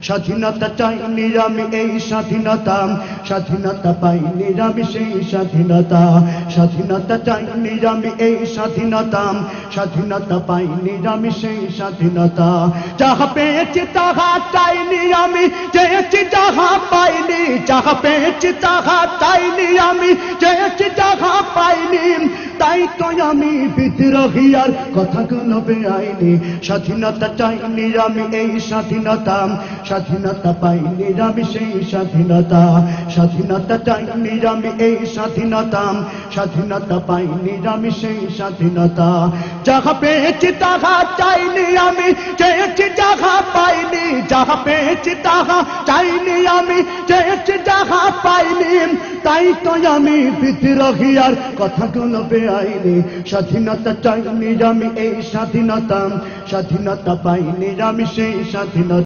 স্বাধীনতা চাইনি আমি এই স্বাধীনতা, স্বাধীনতা পাইনি আমি সেই স্বাধীনতা। স্বাধীনতা চাইনি আমি এই স্বাধীনতা, স্বাধীনতা পাইনি আমি সেই স্বাধীনতা। যাহা পেয়েছি তাহা চাইনি আমি, চেয়েছি যাহা পাইনি। যাহা পেয়েছি তাহা চাইনি আমি, চেয়েছি যাহা পাইনি। তাই তো আমি বিদ্রোহী আর কথাগুলো বেআইনি। স্বাধীনতা চাইনি আমি এই স্বাধীনতা, স্বাধীনতা পাইনি আমি সেই স্বাধীনতা। স্বাধীনতা চাইনি আমি এই স্বাধীনতা, স্বাধীনতা পাইনি আমি সেই স্বাধীনতা। যাহা পেয়েছি তাহা চাইনি আমি, চেয়েছি যাহা পাইনি। যাহা পেয়েছি তাহা চাইনি আমি, চেয়েছি যাহা পাইনি। তাই তো আমি বিদ্রোহী আর কথাগুলো বেআইনি। স্বাধীনতা চাইনি আমি এই স্বাধীনতা, স্বাধীনতা পাইনি আমি সেই স্বাধীনতা।